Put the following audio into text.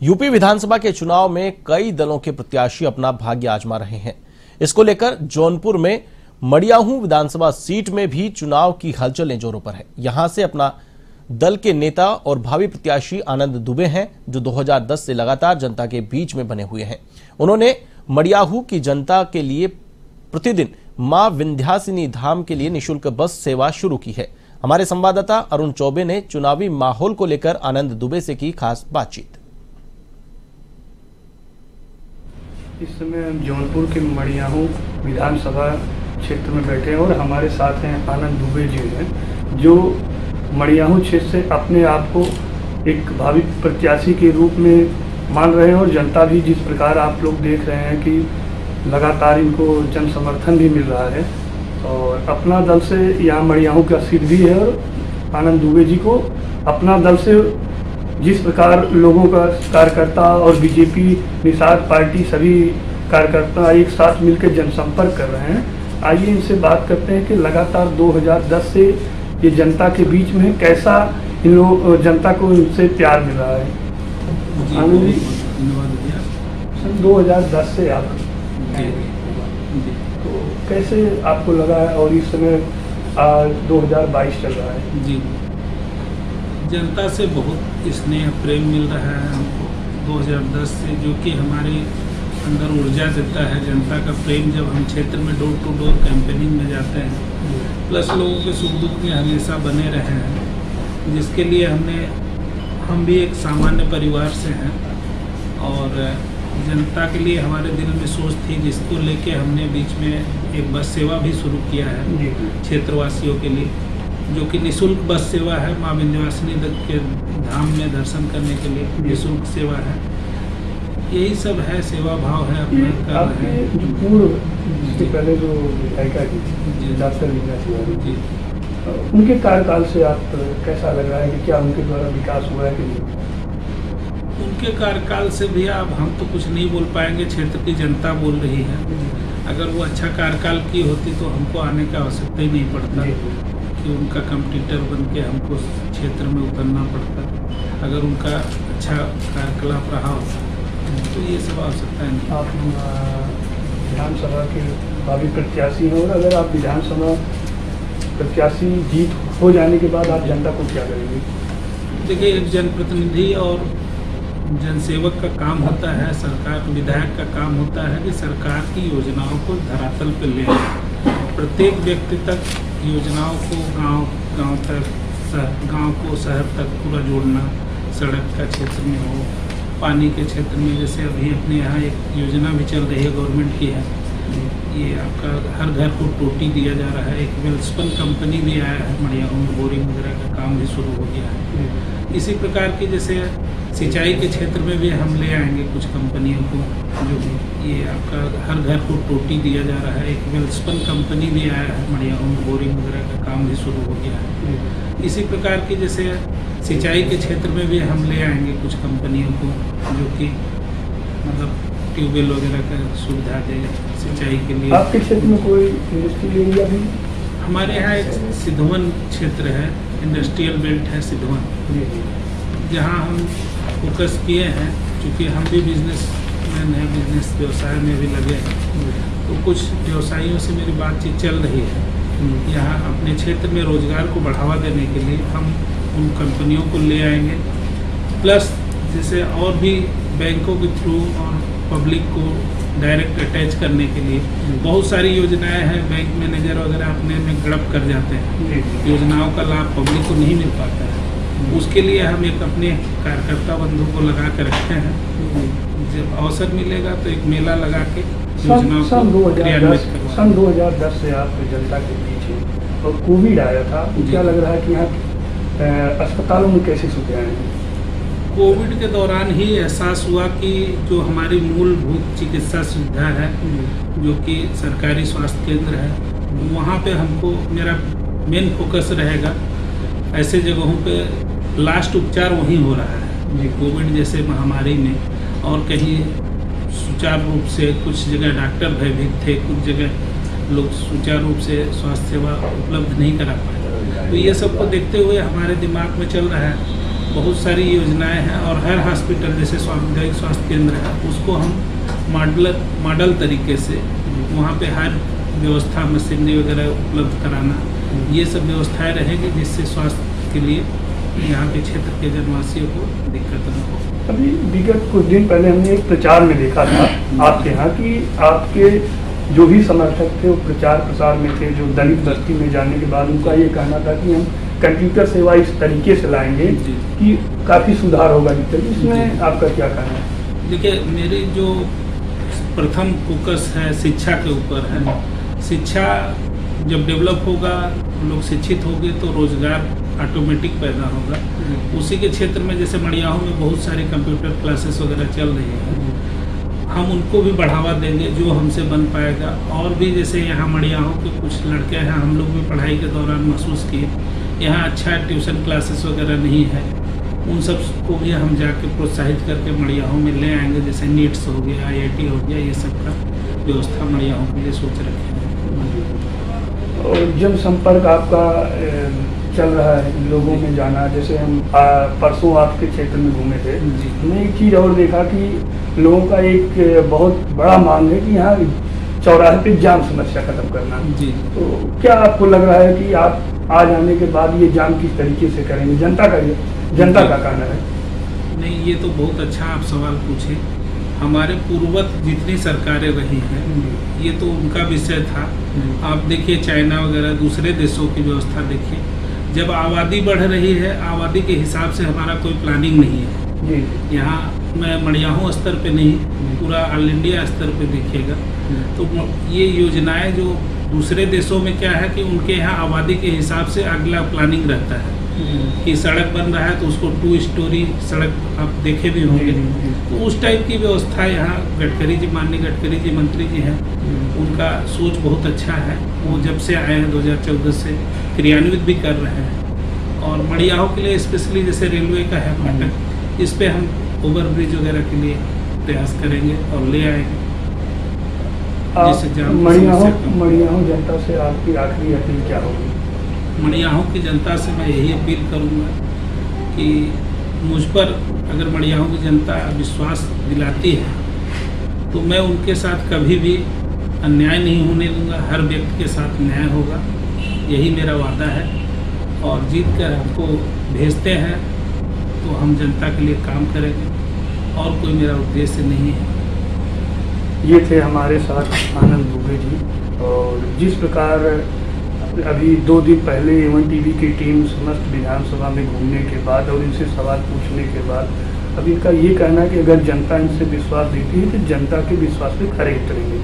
UP विधानसभा के चुनाव में कई दलों के प्रत्याशी अपना भाग्य आजमा रहे हैं। इसको लेकर जौनपुर में मडियाहू विधानसभा सीट में भी चुनाव की हलचलें जोरों पर है। यहां से अपना दल के नेता और भावी प्रत्याशी आनंद दुबे हैं, जो 2010 से लगातार जनता के बीच में बने हुए हैं। उन्होंने मडियाहू की जनता के लिए प्रतिदिन मां विंध्यासिनी धाम के लिए निःशुल्क बस सेवा शुरू की है। हमारे संवाददाता अरुण चौबे ने चुनावी माहौल को लेकर आनंद दुबे से की खास बातचीत। इस समय हम जौनपुर के मडियाहू विधानसभा क्षेत्र में बैठे हैं और हमारे साथ हैं आनंद दुबे जी हैं, जो मडियाहू क्षेत्र से अपने आप को एक भावी प्रत्याशी के रूप में मान रहे हैं। और जनता भी जिस प्रकार आप लोग देख रहे हैं कि लगातार इनको जन समर्थन भी मिल रहा है और अपना दल से यहाँ मडियाहू का सीट भी है। और आनंद दुबे जी को अपना दल से जिस प्रकार लोगों का कार्यकर्ता और बीजेपी निषाद पार्टी सभी कार्यकर्ता एक साथ मिलकर जनसंपर्क कर रहे हैं, आइए इनसे बात करते हैं कि लगातार 2010 से ये जनता के बीच में कैसा इन लोग जनता को इनसे प्यार मिल रहा है। आनंद जी, सन 2010 से आप तो कैसे आपको लगा है और इस समय 2022 चल रहा है? जी, जनता से बहुत स्नेह प्रेम मिल रहा है हमको 2010 से, जो कि हमारे अंदर ऊर्जा देता है। जनता का प्रेम जब हम क्षेत्र में डोर टू डोर कैंपेनिंग में जाते हैं, प्लस लोगों के सुख दुख में हमेशा बने रहे हैं, जिसके लिए हम भी एक सामान्य परिवार से हैं और जनता के लिए हमारे दिल में सोच थी, जिसको लेके हमने बीच में एक बस सेवा भी शुरू किया है क्षेत्रवासियों के लिए, जो कि निःशुल्क बस सेवा है। मां विंध्यवासिनी के धाम में दर्शन करने के लिए निःशुल्क सेवा है। यही सब है, सेवा भाव है अपना। आपके जो पूर्व इसके पहले जो विधायिका जी डॉक्टर मीना तिवारी जी, उनके कार्यकाल से आप कैसा लग रहा है कि क्या उनके द्वारा विकास हुआ है कि नहीं? उनके कार्यकाल से भी अब हम तो कुछ नहीं बोल पाएंगे, क्षेत्र की जनता बोल रही है। अगर वो अच्छा कार्यकाल की होती तो हमको आने का आवश्यकता ही नहीं पड़ता कि उनका कम्पिटिटर बन के हमको क्षेत्र में उतरना पड़ता। अगर उनका अच्छा कार्यकलाप रहा होता तो ये सब आवश्यकता नहीं। आप विधानसभा के भावी प्रत्याशी हैं और अगर आप विधानसभा प्रत्याशी जीत हो जाने के बाद आप जनता को क्या करेंगे? देखिए, एक जनप्रतिनिधि और जनसेवक का काम होता है, सरकार विधायक का काम होता है कि सरकार की योजनाओं को धरातल पर ले आए, प्रत्येक व्यक्ति तक योजनाओं को गांव तक, गांव को शहर तक पूरा जोड़ना। सड़क का क्षेत्र में हो, पानी के क्षेत्र में, जैसे अभी अपने यहाँ एक योजना भी चल रही है गवर्नमेंट की है, ये आपका हर घर को टोटी दिया जा रहा है। एक वेल्सपन कंपनी भी आया है मडियाहू में, बोरिंग वगैरह का काम भी शुरू हो गया है। इसी प्रकार की जैसे सिंचाई के क्षेत्र में भी हम ले आएंगे कुछ कंपनियों को, जो ये आपका हर घर को टोटी दिया जा रहा है। एक वेल्सपन कंपनी भी आया है मडियाहू में, बोरिंग वगैरह का काम भी शुरू हो गया है। इसी प्रकार की जैसे सिंचाई के क्षेत्र में भी हम ले आएंगे कुछ कंपनियों को, जो कि मतलब ट्यूबवेल वगैरह का सुविधा दे सिंचाई के लिए। आपके क्षेत्र में कोई इंडस्ट्रियल एरिया भी? हमारे यहाँ एक सिद्धवन क्षेत्र है, इंडस्ट्रियल बेल्ट है सिद्धवन, जहाँ हम फोकस किए हैं। चूँकि हम भी बिजनेसमैन हैं, बिजनेस व्यवसाय में भी लगे हैं, तो कुछ व्यवसायियों से मेरी बातचीत चल रही है। यहाँ अपने क्षेत्र में रोजगार को बढ़ावा देने के लिए हम उन कंपनियों को ले आएंगे, प्लस जैसे और भी बैंकों के थ्रू और पब्लिक को डायरेक्ट अटैच करने के लिए बहुत सारी योजनाएं हैं। बैंक मैनेजर वगैरह अपने में गड़प कर जाते हैं, योजनाओं का लाभ पब्लिक को नहीं मिल पाता है। उसके लिए हम एक अपने कार्यकर्ता बंधु को लगा कर रखते हैं। जब अवसर मिलेगा तो एक मेला लगा के योजनाओं को क्रियान्वित करवाएंगे। सन 2010 से आप जनता के बीच हैं और कोविड आया था, तो क्या लग रहा है कि यहाँ अस्पतालों में कैसी सुविधाएं हैं? कोविड के दौरान ही एहसास हुआ कि जो हमारी मूलभूत चिकित्सा सुविधा है, जो कि सरकारी स्वास्थ्य केंद्र है, वहाँ पे हमको मेरा मेन फोकस रहेगा। ऐसे जगहों पे लास्ट उपचार वहीं हो रहा है कोविड जैसे महामारी में, और कहीं सुचारू रूप से कुछ जगह डॉक्टर भयभीत थे, कुछ जगह लोग सुचारू रूप से स्वास्थ्य सेवा उपलब्ध नहीं करा पाए। तो ये सब को देखते हुए हमारे दिमाग में चल रहा है बहुत सारी योजनाएं हैं और हर हॉस्पिटल जैसे सामुदायिक स्वास्थ्य केंद्र है उसको हम मॉडल तरीके से वहाँ पे हर व्यवस्था मशीनरी वगैरह उपलब्ध कराना, ये सब व्यवस्थाएं रहेगी जिससे स्वास्थ्य के लिए यहाँ के क्षेत्र के जनवासियों को दिक्कत न हो। अभी विगत कुछ दिन पहले हमने एक प्रचार में देखा था आपके यहाँ कि आपके जो भी समर्थक थे वो प्रचार प्रसार में थे, जो दलित बस्ती में जाने के बाद उनका ये कहना था कि हम कंप्यूटर सेवा इस तरीके से लाएंगे कि काफ़ी सुधार होगा। इसमें आपका क्या कहना है? देखिए, मेरी जो प्रथम फोकस है शिक्षा के ऊपर है। शिक्षा जब डेवलप होगा, लोग शिक्षित होंगे तो रोजगार ऑटोमेटिक पैदा होगा। उसी के क्षेत्र में जैसे मड़ियाहू में बहुत सारे कंप्यूटर क्लासेस वगैरह चल रही हैं, हम उनको भी बढ़ावा देंगे जो हमसे बन पाएगा। और भी जैसे यहाँ मड़ियाहू के कुछ लड़के हैं, हम लोग भी पढ़ाई के दौरान महसूस किए यहाँ अच्छा ट्यूशन क्लासेस वगैरह नहीं है, उन सब को भी हम जाके प्रोत्साहित करके मड़ियाहू में ले आएंगे। जैसे नीट्स हो गया, IIT हो गया, ये सब का व्यवस्था मड़ियाहू के लिए सोच रखे हैं। और जनसंपर्क आपका चल रहा है, लोगों में जाना, जैसे हम परसों आपके क्षेत्र में घूमे थे, हमने एक चीज़ और देखा कि लोगों का एक बहुत बड़ा मांग है कि यहाँ चौराहे पे जाम समस्या खत्म करना। जी। तो क्या आपको लग रहा है कि आप आज आने के बाद ये जाम किस तरीके से करेंगे? जनता का कहना है। नहीं, ये तो बहुत अच्छा आप सवाल पूछे। हमारे पूर्वज जितनी सरकारें रही हैं, ये तो उनका विषय था। आप देखिए चाइना वगैरह दूसरे देशों की व्यवस्था देखिए, जब आबादी बढ़ रही है, आबादी के हिसाब से हमारा कोई प्लानिंग नहीं है। यहाँ मैं मड़ियाहू स्तर पे नहीं, पूरा ऑल इंडिया स्तर पे देखिएगा तो ये योजनाएं जो दूसरे देशों में क्या है कि उनके यहाँ आबादी के हिसाब से अगला प्लानिंग रहता है कि सड़क बन रहा है तो उसको 2 स्टोरी सड़क आप देखे भी होंगे। तो उस टाइप की व्यवस्था यहाँ गडकरी जी, माननीय गडकरी जी मंत्री जी हैं, उनका सोच बहुत अच्छा है। वो जब से आए हैं 2014 से क्रियान्वित भी कर रहे हैं। और मड़ियाहू के लिए स्पेशली जैसे रेलवे का है फाटक, इस पे हम ओवर ब्रिज वगैरह के लिए प्रयास करेंगे और ले आएंगे। मड़ियाहू जनता से आपकी आखिरी अपील क्या होगी? मड़ियाहू की जनता से मैं यही अपील करूंगा कि मुझ पर अगर मड़ियाहू की जनता विश्वास दिलाती है तो मैं उनके साथ कभी भी अन्याय नहीं होने दूंगा, हर व्यक्ति के साथ न्याय होगा, यही मेरा वादा है। और जीत कर हमको भेजते हैं तो हम जनता के लिए काम करेंगे, और कोई मेरा उद्देश्य नहीं है। ये थे हमारे साथ आनंद दुबे जी। और जिस प्रकार अभी 2 दिन पहले A1 TV की टीम समस्त विधानसभा में घूमने के बाद और इनसे सवाल पूछने के बाद अब इनका ये कहना है कि अगर जनता इनसे विश्वास देती है तो जनता के विश्वास पे खरे उतरेंगे।